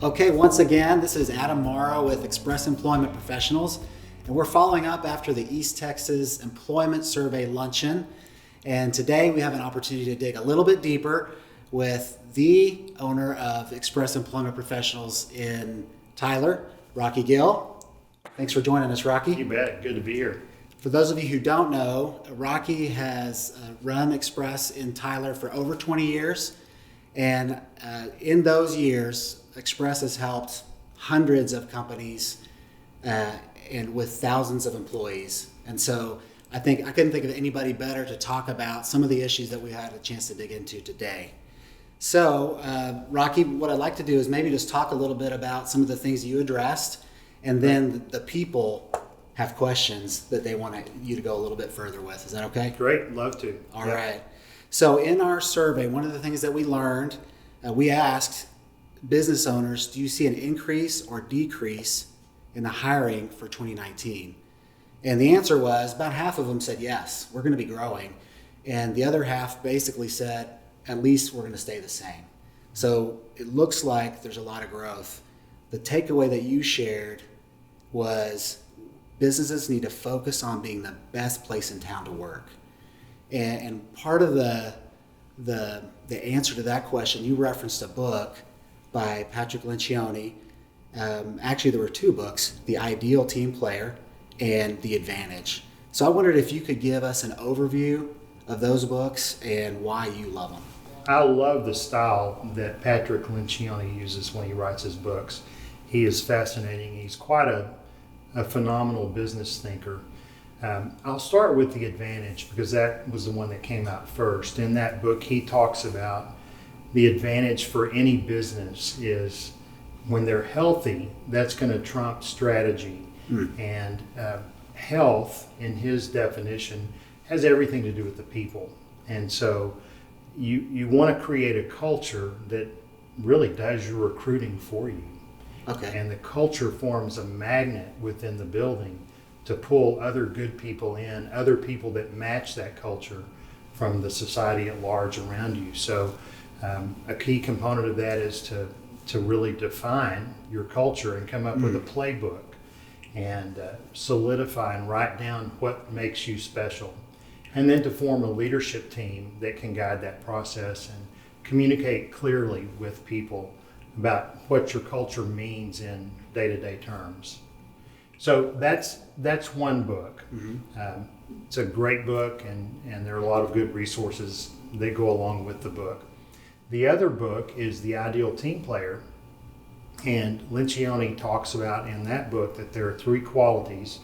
Okay, once again, this is Adam Morrow with Express Employment Professionals, and we're following up after the East Texas Employment Survey Luncheon. And today we have an opportunity to dig a little bit deeper with the owner of Express Employment Professionals in Tyler, Rocky Gill. Thanks for joining us, Rocky. You bet. Good to be here. For those of you who don't know, Rocky has run Express in Tyler for over 20 years. And in those years, Express has helped hundreds of companies and with thousands of employees. And so I couldn't think of anybody better to talk about some of the issues that we had a chance to dig into today. So Rocky, what I'd like to do is maybe just talk a little bit about some of the things you addressed, and then the people have questions that they want you to go a little bit further with. Is that okay? Great. Love to. All right. So in our survey, one of the things that we learned, we asked business owners, do you see an increase or decrease in the hiring for 2019? And the answer was about half of them said yes, we're going to be growing. And the other half basically said, at least we're going to stay the same. So it looks like there's a lot of growth. The takeaway that you shared was businesses need to focus on being the best place in town to work. And part of the answer to that question, you referenced a book by Patrick Lencioni. Actually, there were two books, The Ideal Team Player and The Advantage. So I wondered if you could give us an overview of those books and why you love them. I love the style that Patrick Lencioni uses when he writes his books. He is fascinating. He's quite a phenomenal business thinker. I'll start with The Advantage because that was the one that came out first. In that book, he talks about the advantage for any business is when they're healthy, that's going to trump strategy. And health, in his definition, has everything to do with the people. And so you want to create a culture that really does your recruiting for you. Okay. And the culture forms a magnet within the building to pull other good people in, other people that match that culture from the society at large around you. So a key component of that is to really define your culture and come up with a playbook and solidify and write down what makes you special. And then to form a leadership team that can guide that process and communicate clearly with people about what your culture means in day-to-day terms. So that's one book. It's a great book, and there are a lot of good resources that go along with the book. The other book is The Ideal Team Player, and Lencioni talks about in that book that there are three qualities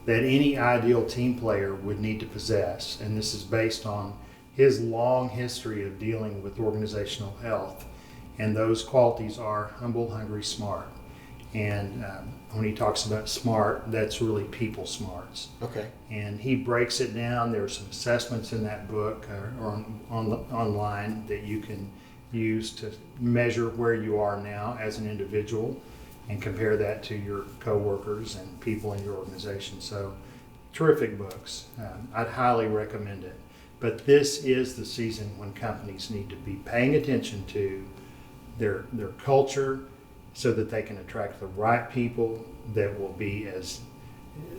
that any ideal team player would need to possess, and this is based on his long history of dealing with organizational health, and those qualities are humble, hungry, smart. And when he talks about smart, that's really people smarts. Okay. And he breaks it down. There are some assessments in that book or online that you can use to measure where you are now as an individual and compare that to your coworkers and people in your organization. So terrific books. I'd highly recommend it. But this is the season when companies need to be paying attention to their culture, so that they can attract the right people that will be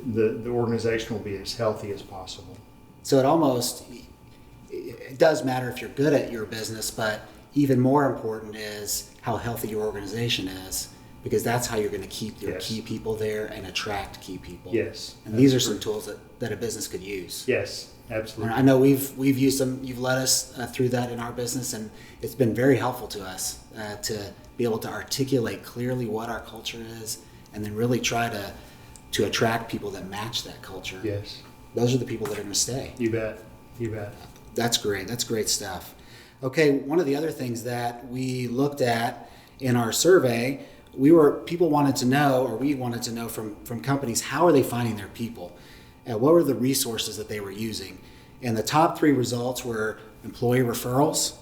the organization will be as healthy as possible. So it does matter if you're good at your business, but even more important is how healthy your organization is, because that's how you're going to keep your key people there and attract key people. Yes. And these are some tools that a business could use. Yes, absolutely. I know we've used them. You've led us through that in our business, and it's been very helpful to us to be able to articulate clearly what our culture is, and then really try to attract people that match that culture. Yes. Those are the people that are going to stay. You bet. You bet. That's great. That's great stuff. Okay, one of the other things that we looked at in our survey, we wanted to know from companies, how are they finding their people? What were the resources that they were using? And the top three results were employee referrals,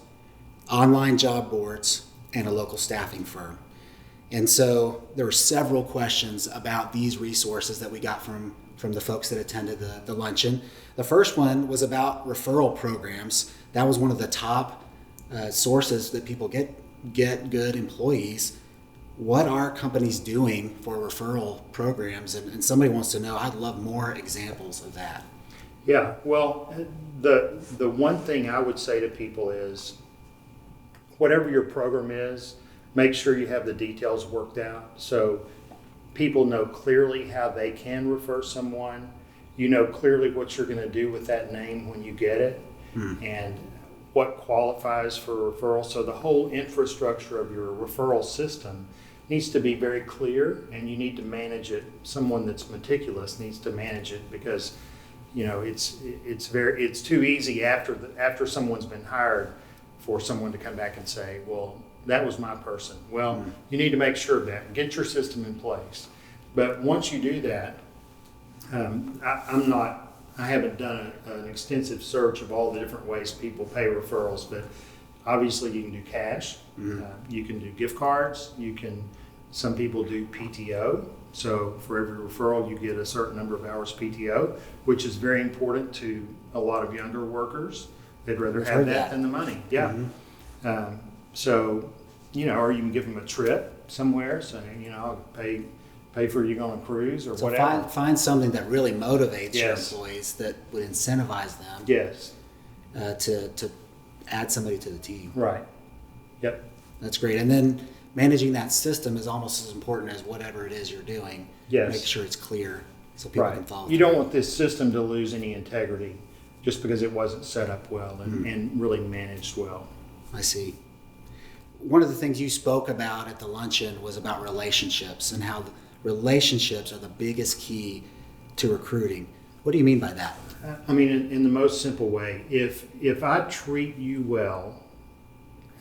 online job boards, and a local staffing firm. And so there were several questions about these resources that we got from the folks that attended the luncheon. The first one was about referral programs. That was one of the top sources that people get good employees what are companies doing for referral programs? And somebody wants to know, I'd love more examples of that. Yeah, well, the one thing I would say to people is, whatever your program is, make sure you have the details worked out so people know clearly how they can refer someone. You know clearly what you're going to do with that name when you get it, and what qualifies for referral. So the whole infrastructure of your referral system needs to be very clear, and you need to manage it. Someone that's meticulous needs to manage it, because it's too easy after someone's been hired for someone to come back and say, well, that was my person. Well, you need to make sure of that. Get your system in place. But once you do that, I haven't done an extensive search of all the different ways people pay referrals, but obviously you can do cash, you can do gift cards, some people do PTO. So for every referral, you get a certain number of hours PTO, which is very important to a lot of younger workers. They'd rather have that than the money. Yeah. So, or you can give them a trip somewhere. So, I'll pay for you going on a cruise or whatever. Find something that really motivates your employees, that would incentivize them. Yes. To add somebody to the team. Right. Yep. That's great. And then managing that system is almost as important as whatever it is you're doing. Yes. Make sure it's clear so people can follow. You don't want this system to lose any integrity just because it wasn't set up well and really managed well. I see. One of the things you spoke about at the luncheon was about relationships, and how relationships are the biggest key to recruiting. What do you mean by that? I mean, in the most simple way, if I treat you well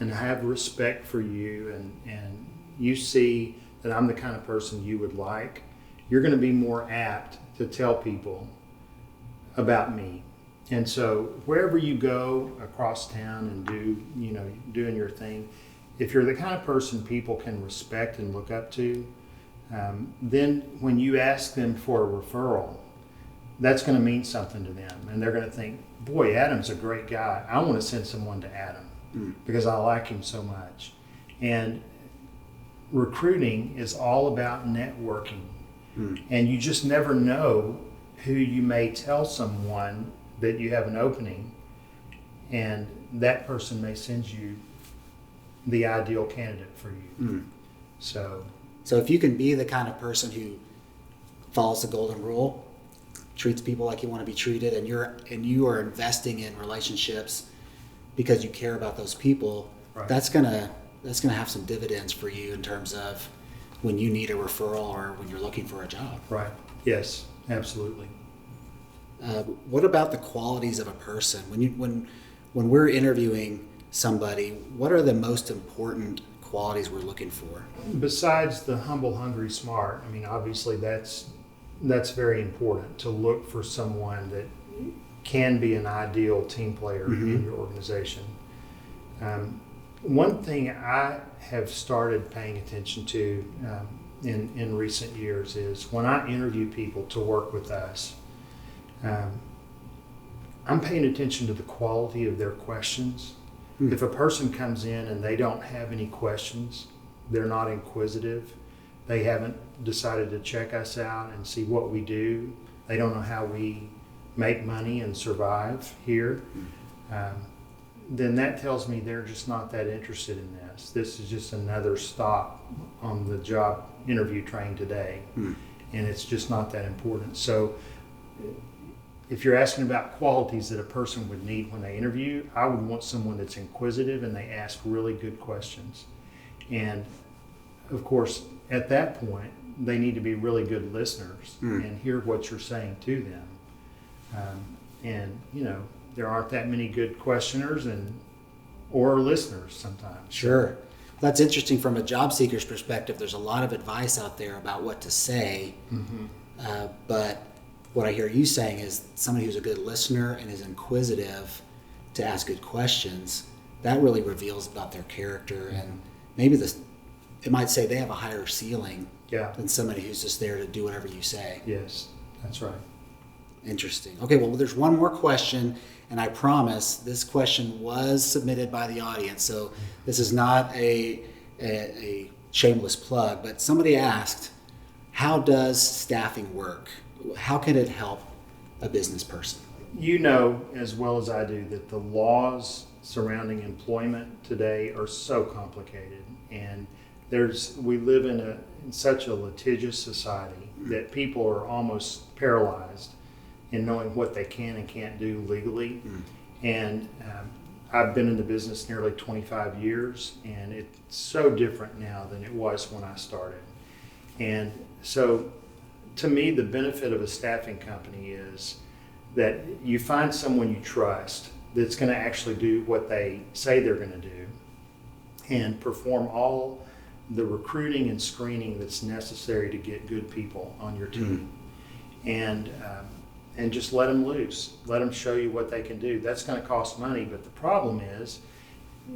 and have respect for you, and you see that I'm the kind of person you would like, you're going to be more apt to tell people about me. And so wherever you go across town and doing your thing, if you're the kind of person people can respect and look up to, then when you ask them for a referral, that's going to mean something to them. And they're going to think, boy, Adam's a great guy. I want to send someone to Adam because I like him so much. And recruiting is all about networking. And you just never know who you may tell someone that you have an opening, and that person may send you the ideal candidate for you. So if you can be the kind of person who follows the golden rule, treats people like you want to be treated, and you are investing in relationships because you care about those people, that's gonna have some dividends for you in terms of when you need a referral or when you're looking for a job. Right. Yes, absolutely. What about the qualities of a person? When we're interviewing somebody, what are the most important qualities we're looking for? Besides the humble, hungry, smart, I mean, obviously that's very important, to look for someone that can be an ideal team player in your organization. One thing I have started paying attention to in recent years is when I interview people to work with us, I'm paying attention to the quality of their questions. If a person comes in and they don't have any questions, they're not inquisitive, they haven't decided to check us out and see what we do, they don't know how we make money and survive here, then that tells me they're just not that interested in this. This is just another stop on the job interview train today, and it's just not that important. So if you're asking about qualities that a person would need when they interview, I would want someone that's inquisitive and they ask really good questions. And of course, at that point, they need to be really good listeners and hear what you're saying to them. There aren't that many good questioners or listeners sometimes. Sure. That's interesting from a job seeker's perspective. There's a lot of advice out there about what to say, but what I hear you saying is somebody who's a good listener and is inquisitive to ask good questions, that really reveals about their character, and maybe it might say they have a higher ceiling than somebody who's just there to do whatever you say. Yes, that's right. Interesting. Okay, well, there's one more question, and I promise this question was submitted by the audience, so this is not a shameless plug, but somebody asked, how does staffing work? How can it help a business person? You know as well as I do that the laws surrounding employment today are so complicated, and we live in such a litigious society that people are almost paralyzed in knowing what they can and can't do legally. And I've been in the business nearly 25 years, and it's so different now than it was when I started. And so to me, the benefit of a staffing company is that you find someone you trust that's going to actually do what they say they're going to do and perform all the recruiting and screening that's necessary to get good people on your team. And just let them loose. Let them show you what they can do. That's going to cost money, but the problem is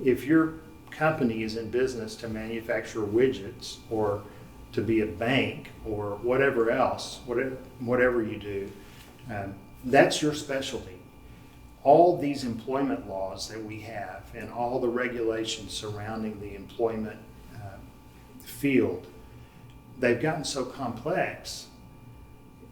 if your company is in business to manufacture widgets or to be a bank or whatever else, whatever you do, that's your specialty. All these employment laws that we have and all the regulations surrounding the employment field, they've gotten so complex.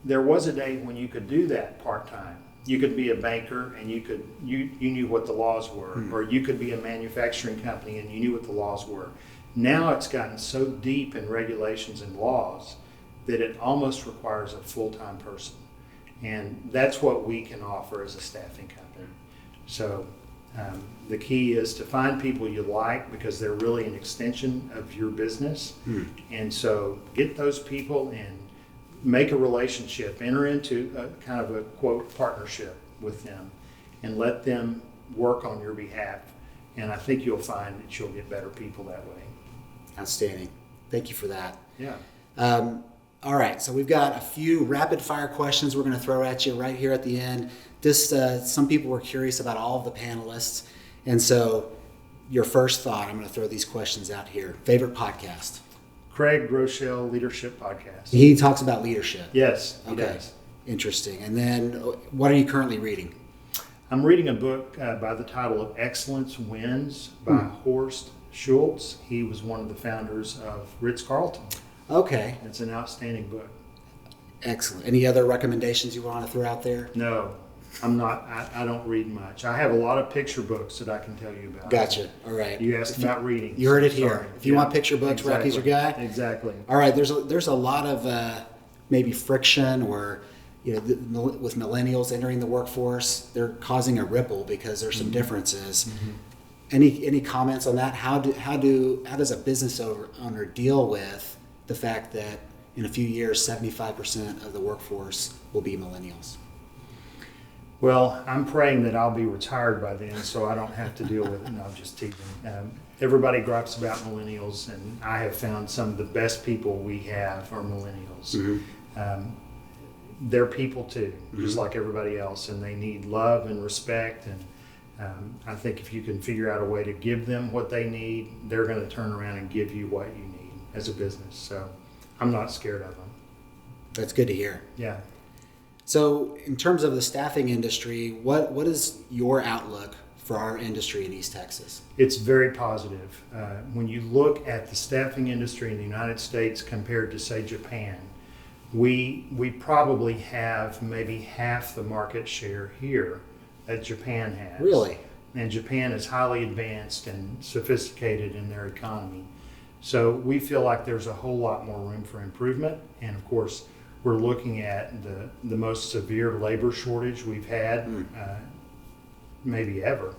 There was a day when you could do that part-time. You could be a banker and you knew what the laws were, or you could be a manufacturing company and you knew what the laws were. Now it's gotten so deep in regulations and laws that it almost requires a full-time person. And that's what we can offer as a staffing company. So the key is to find people you like because they're really an extension of your business. And so get those people and make a relationship, enter into a kind of a quote partnership with them and let them work on your behalf. And I think you'll find that you'll get better people that way. Outstanding. Thank you for that. Yeah. All right, so we've got a few rapid fire questions we're going to throw at you right here at the end. Some people were curious about all of the panelists, and so your first thought, I'm going to throw these questions out here. Favorite podcast? Craig Groeschel Leadership Podcast. He talks about leadership. Yes, he Okay. does. Interesting. And then what are you currently reading? I'm reading a book by the title of Excellence Wins by Horst Schultz. He was one of the founders of Ritz-Carlton. Okay. It's an outstanding book. Excellent. Any other recommendations you want to throw out there? No, I'm not. I don't read much. I have a lot of picture books that I can tell you about. Gotcha. All right. You asked about reading. You heard it so here. sorry. If you want picture books, exactly. Rocky's your guy. Exactly. All right. There's a lot of maybe friction or with millennials entering the workforce, they're causing a ripple because there's some differences. Any comments on that? How does a business owner deal with the fact that in a few years 75% of the workforce will be millennials? Well, I'm praying that I'll be retired by then so I don't have to deal with it. No, I'm just teasing. Everybody gripes about millennials, and I have found some of the best people we have are millennials. They're people too, just like everybody else, and they need love and respect. And I think if you can figure out a way to give them what they need, they're going to turn around and give you what you need as a business. So I'm not scared of them. That's good to hear. Yeah. So in terms of the staffing industry, what is your outlook for our industry in East Texas? It's very positive. When you look at the staffing industry in the United States compared to, say, Japan, we probably have maybe half the market share here that Japan has. Really? And Japan is highly advanced and sophisticated in their economy. So we feel like there's a whole lot more room for improvement. And of course, we're looking at the most severe labor shortage we've had maybe ever.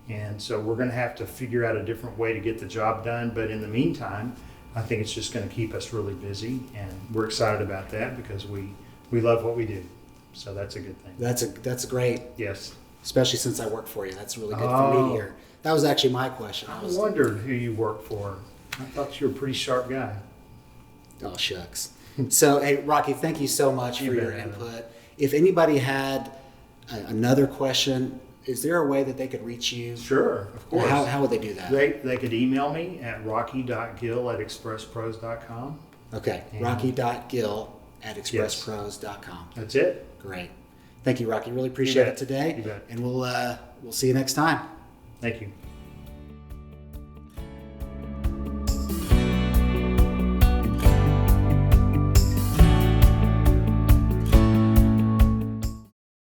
And so we're going to have to figure out a different way to get the job done. But in the meantime, I think it's just going to keep us really busy. And we're excited about that because we love what we do. So that's a good thing. That's great. Yes. Especially since I work for you. That's really good for me to hear. That was actually my question. I wondered who you worked for. I thought you were a pretty sharp guy. Oh, shucks. So, hey, Rocky, thank you so much for your input. If anybody had another question, is there a way that they could reach you? Sure, of course. How would they do that? They could email me at rocky.gill@expresspros.com. Okay, rocky.gill@expresspros.com. That's it. Great. Thank you, Rocky. Really appreciate it today. You bet. And we'll see you next time. Thank you.